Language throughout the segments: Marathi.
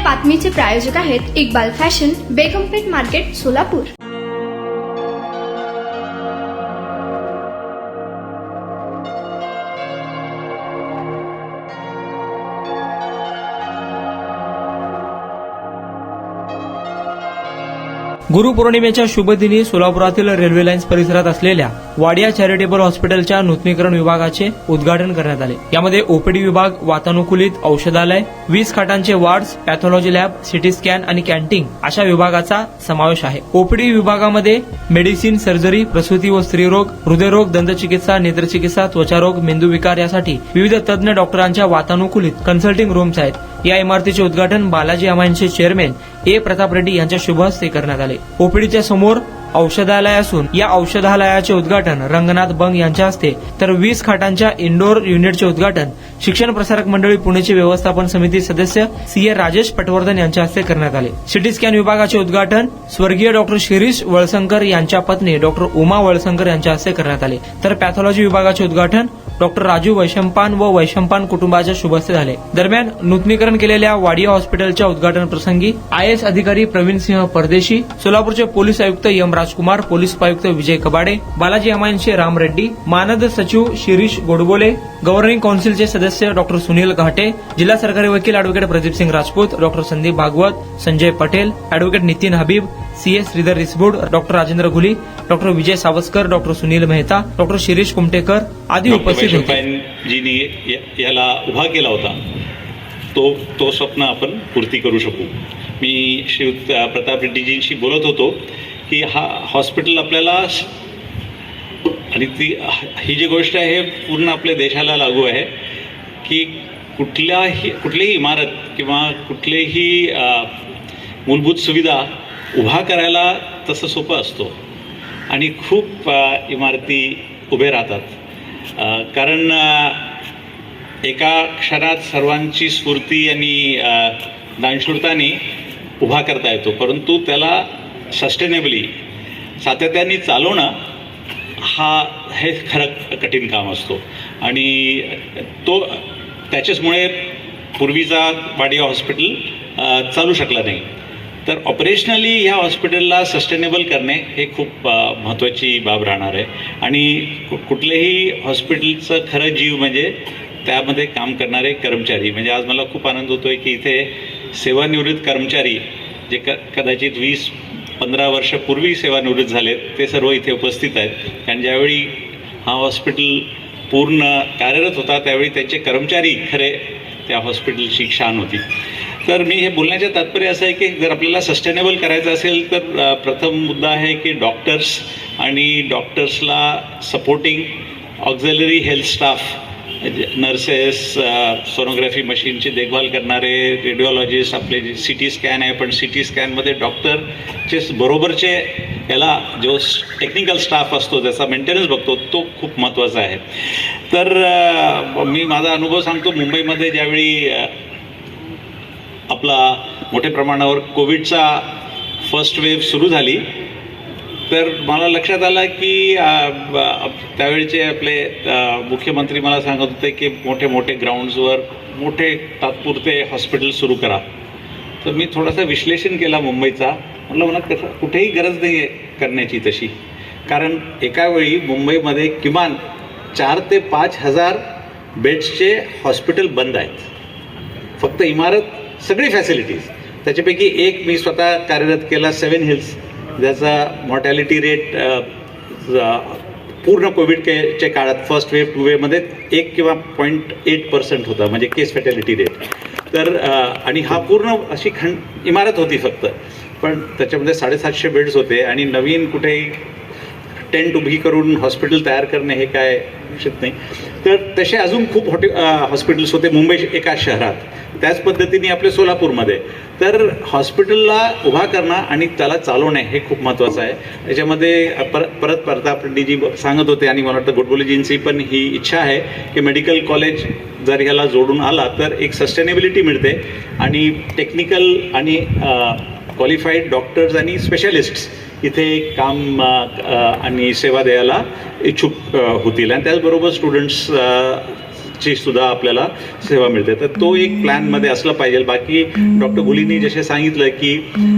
बातमीचे प्रायोजक आहेत इक्बाल फॅशन, बेगमपेठ मार्केट, सोलापूर। गुरुपौर्णिमेच्या शुभदिनी सोलापुरातील रेल्वे लाईन्स परिसरात असलेल्या वाडिया चॅरिटेबल हॉस्पिटलच्या नूतनीकरण विभागाचे उद्घाटन करण्यात आले। यामध्ये ओपीडी विभाग, वातानुकूलित औषधालय, 20 खाटांचे wards, pathology lab, CT scan आणि कॅन्टीन अशा विभागाचा समावेश आहे। ओपीडी विभागामध्ये मेडिसिन, सर्जरी, प्रसूती व स्त्रीरोग, हृदयरोग, दंतचिकित्सा, नेत्रचिकित्सा, त्वचारोग, मेंदूविकार यासाठी विविध तज्ञ डॉक्टरांच्या वातानुकूलित कन्सल्टिंग रूम्स आहेत। या इमारतीचे उद्घाटन बालाजी अमाईन्सचे चेअरमॅन ए प्रताप रेड्डी यांच्या शुभ हस्ते करण्यात आले। ओपीडीच्या समोर औषधालय असून या औषधालयाचे उद्घाटन रंगनाथ बंग यांच्या हस्ते, तर 20 खाटांच्या इंडोर युनिटचे उद्घाटन शिक्षण प्रसारक मंडळी पुणेचे व्यवस्थापन समिती सदस्य सीए राजेश पटवर्धन यांच्या हस्ते करण्यात आले। सिटी स्कॅन विभागाचे उद्घाटन स्वर्गीय डॉक्टर शिरीष वळसंकर यांच्या पत्नी डॉक्टर उमा वळसंकर यांच्या हस्ते करण्यात आले, तर पॅथॉलॉजी विभागाचे उद्घाटन डॉक्टर राजू वैशंपान व वैशंपान कुटुंबाच्या शुभ हस्ते झाले। दरम्यान नूतनीकरण केलेल्या वाडिया हॉस्पिटलच्या उद्घाटन प्रसंगी आयएएस अधिकारी प्रवीण सिंह परदेशी, सोलापूरचे पोलीस आयुक्त एम राजकुमार, पोलीस उपायुक्त विजय कबाडे, बालाजी अमाईन्सचे राम रेड्डी, मानद सचिव शिरीष गोडबोले, गव्हर्निंग काउन्सिलचे सदस्य डॉक्टर सुनील घाटे, जिल्हा सरकारी वकील advocate Pradeep Singh Rajput, doctor Sandeep Bhagwat, Sanjay Patel, advocate Nitin Habib, CA Shridhar Risbud, doctor Rajendra Ghuli, doctor Vijay Savaskar, doctor Sunil Mehta, doctor Shirish Kumtekar आदी उपस्थित होते। जीनी याला उभा केला होता तो स्वप्न आपण पूर्ती करू शकू। मी श्री प्रताप रेड्डीजींशी बोलत होतो की हा हॉस्पिटल आपल्याला, आणि ही जी गोष्ट आहे पूर्ण आपल्या देशाला लागू आहे की कुठलीही इमारत किंवा कुठलीही मूलभूत सुविधा उभा करायला तसं सोपं असतो आणि खूप इमारती उभे राहतात, कारण एका क्षणात सर्वांची स्फूर्ती आणि दानशूरताने उभा करता येतो, परंतु त्याला सस्टेनेबली सातत्याने चालवणं हे खरं कठीण काम असतो। आणि त्याच्याचमुळे पूर्वीचा वाडिया हॉस्पिटल चालू शकला नाही। तर ऑपरेशनली ह्या हॉस्पिटलला सस्टेनेबल करणे हे खूप महत्त्वाची बाब राहणार आहे। आणि कुठल्याही हॉस्पिटलचं खरं जीव म्हणजे त्यामध्ये काम करणारे कर्मचारी। म्हणजे आज मला खूप आनंद होतोय की इथे सेवानिवृत्त कर्मचारी जे कदाचित 20-15 वर्षापूर्वी सेवानिवृत्त झालेत ते सर्व इथे उपस्थित आहेत, कारण ज्यावेळी हा हॉस्पिटल पूर्ण कार्यरत होता त्यावेळी त्याचे कर्मचारी खरे त्या हॉस्पिटलची शान होती। तर मी हे बोलण्याचं तात्पर्य असं आहे की जर आपल्याला सस्टेनेबल करायचं असेल तर प्रथम मुद्दा आहे की डॉक्टर्स आणि डॉक्टर्सला supporting auxiliary health staff, nurses, sonography मशीनची देखभाल करणारे रेडिओलॉजिस्ट, आपले जे सिटी स्कॅन आहे पण सिटी स्कॅनमध्ये डॉक्टरचे बरोबरचे याला जो टेक्निकल स्टाफ असतो त्याचा मेंटेनन्स बघतो तो खूप महत्त्वाचा आहे। तर मी माझा अनुभव सांगतो, मुंबईमध्ये ज्यावेळी आपला मोठ्या प्रमाणावर कोविडचा फर्स्ट वेव्ह सुरू झाली तर मला लक्षात आलं की त्यावेळचे आपले मुख्यमंत्री मला सांगत होते की मोठे मोठे ग्राउंड्सवर मोठे तात्पुरते हॉस्पिटल सुरू करा। तर मी थोडासा विश्लेषण केला मुंबईचा, म्हटलं मला कसं कुठेही गरज नाही आहे करण्याची तशी, कारण एका वेळी मुंबईमध्ये किमान 4 ते 5 हजार बेड्सचे हॉस्पिटल बंद आहेत, फक्त इमारत सगळी फॅसिलिटीज। त्याच्यापैकी एक मी स्वतः कार्यरत केला 7 हिल्स, ज्याचा मॉर्टॅलिटी रेट पूर्ण कोविडच्या काळात फर्स्ट वेव्ह 2 वेव्हमध्ये 1 किंवा 0.8% होता, म्हणजे केस फॅटॅलिटी रेट। तर आणि हा पूर्ण अशी इमारत होती फक्त, पण त्याच्यामध्ये 750 बेड्स होते आणि नवीन कुठेही टेंट उभी करून हॉस्पिटल तयार करणे हे काय निश्चित नाही। तर तसे अजून खूप हॉस्पिटल्स होते मुंबई एका शहरात, त्याच पद्धतीने आपल्या सोलापूरमध्ये। तर हॉस्पिटलला उभा करणं आणि त्याला चालवणे हे खूप महत्त्वाचं आहे। त्याच्यामध्ये परत प्रताप रेड्डीजी सांगत होते आणि मला वाटतं गोडबोलेजींची पण ही इच्छा आहे की मेडिकल कॉलेज जर ह्याला जोडून आला तर एक सस्टेनेबिलिटी मिळते आणि टेक्निकल आणि क्वालिफाईड डॉक्टर्स आणि स्पेशालिस्ट्स इथे काम आणि सेवा द्यायला इच्छुक होतील, आणि त्याचबरोबर स्टुडंट्स ची सुद्धा आपल्याला सेवा मिळते. तर तो एक प्लॅनमध्ये असला पाहिजे. बाकी डॉक्टर गुलींनी जसे सांगितलं की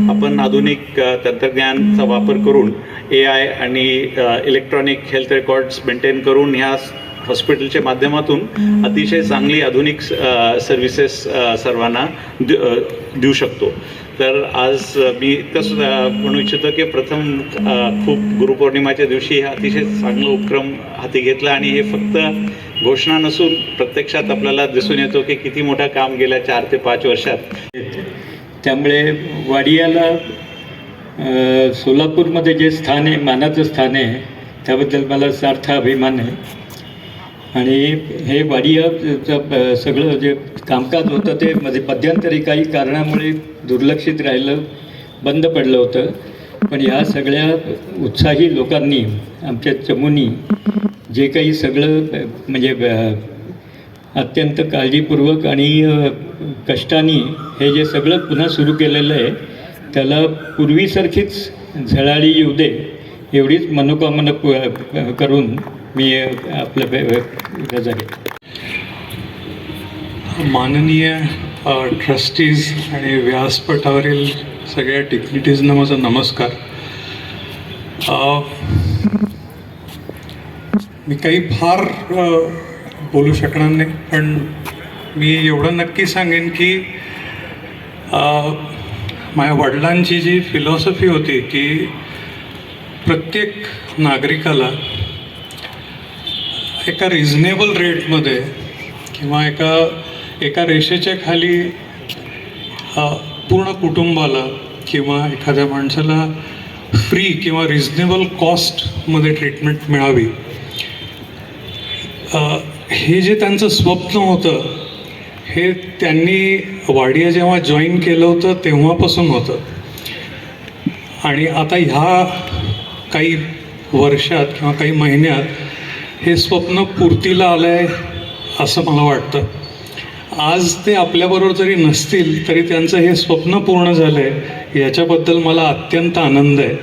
आपण आधुनिक तंत्रज्ञानाचा वापर करून AI आणि इलेक्ट्रॉनिक हेल्थ रेकॉर्ड्स मेंटेन करून ह्या हॉस्पिटलच्या माध्यमातून अतिशय चांगली आधुनिक सर्व्हिसेस सर्वांना देऊ शकतो. तर आज मी इतकंच म्हणू इच्छितो की प्रथम खूप गुरुपौर्णिमाच्या दिवशी हा अतिशय चांगला उपक्रम हाती घेतला आणि हे फक्त घोषणा नसून प्रत्यक्षात आपल्याला दिसून येतो की किती मोठं काम गेल्या 4 ते 5 वर्षात. त्यामुळे वाडियाला सोलापूरमध्ये जे स्थान आहे, मानाचं स्थान आहे, त्याबद्दल मला सार्थ अभिमान आहे. आणि हे वाडियाचं सगळं जे कामकाज होतं ते मध्यंतरी काही कारणामुळे दुर्लक्षित राहिलं, बंद पडलं होतं. पण या सगळ्या उत्साही लोकांनी, आमच्या चमूनी जे काही सगळं म्हणजे अत्यंत काळजीपूर्वक आणि कष्टाने हे जे सगळं पुन्हा सुरू केलेलं आहे, त्याला पूर्वीसारखीच झळाळी येऊ दे एवढीच मनोकामना करून मी आपलं रजा घेतो. माननीय ट्रस्टीज आणि व्यासपीठावरील सगळ्या डिग्निटीजना माझा नमस्कार. मी काही फार बोलू शकणार नाही, पण मी एवढं नक्की सांगेन की माझ्या वडिलांची जी फिलॉसॉफी होती की प्रत्येक नागरिकाला एका रिझनेबल रेटमध्ये किंवा एका रेषेच्या खाली पूर्ण कुटुंबाला किंवा एखाद्या माणसाला फ्री किंवा रिझनेबल कॉस्टमध्ये ट्रीटमेंट मिळावी, हे जे त्यांचं स्वप्न होतं हे त्यांनी वाडिया जेव्हा जॉईन केलं होतं तेव्हापासून होतं. आणि आता ह्या काही वर्षात किंवा काही महिन्यात हे स्वप्न पूर्तीला आलं आहे असं मला वाटतं. आज ते आपल्याबरोबर जरी नसतील तरी त्यांचं हे स्वप्न पूर्ण झालं आहे याच्याबद्दल मला अत्यंत आनंद आहे.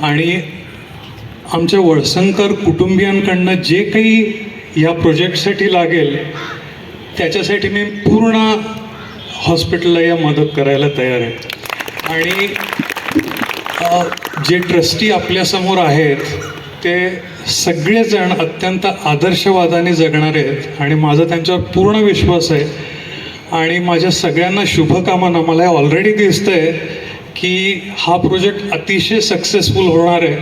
आणि आमच्या वळसंकर कुटुंबियांकडनं जे काही या प्रोजेक्टसाठी लागेल त्याच्यासाठी मी पूर्ण हॉस्पिटलला या मदत करायला तयार आहे. आणि जे ट्रस्टी आपल्यासमोर आहेत ते सगळेजण अत्यंत आदर्शवादाने जगणारे आहेत आणि माझा त्यांच्यावर पूर्ण विश्वास आहे. आणि माझ्या सगळ्यांना शुभकामना. मला ऑलरेडी दिसतं आहे की हा प्रोजेक्ट अतिशय सक्सेसफुल होणार आहे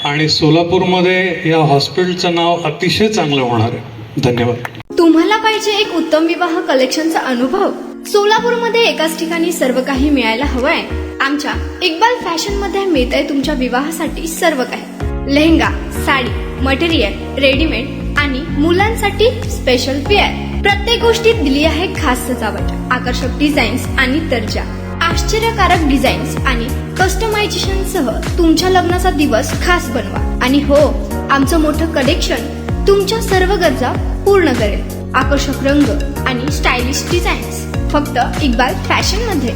आणि सोलापूरमध्ये या हॉस्पिटलचं नाव अतिशय चांगलं होणार आहे. धन्यवाद. तुम्हाला पाहिजे एक उत्तम विवाह कलेक्शनचा अनुभव? सोलापूरमध्ये एकाच ठिकाणी सर्व काही मिळायला हवंय? आमच्या इक्बाल फॅशन मध्ये मिळतंय तुमच्या विवाहासाठी सर्व काही. लेहंगा, साडी, मटेरियल, रेडीमेड आणि मुलांसाठी स्पेशल वेअर. प्रत्येक गोष्टीत दिली आहे खास सजावट, आकर्षक डिझाईन्स आणि दर्जा, आश्चर्यकारक डिझाईन्स आणि कस्टमायझेशन सह तुमच्या लग्नाचा दिवस खास बनवा. आणि हो, आमचं मोठं कलेक्शन तुमच्या सर्व गरजा पूर्ण करेल. आकर्षक रंग आणि स्टायलिश डिझाईन्स फक्त इक्बाल फॅशन मध्ये.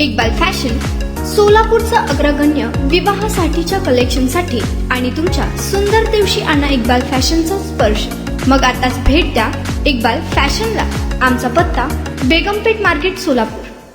इक्बाल फॅशन सोलापूरचा अग्रगण्य विवाहासाठीच्या कलेक्शनसाठी आणि तुमच्या सुंदर दिवशी आणा इक्बाल फॅशनचा स्पर्श. मग आताच भेट द्या इक्बाल फॅशनला. आमचा पत्ता बेगमपेठ मार्केट, सोलापूर.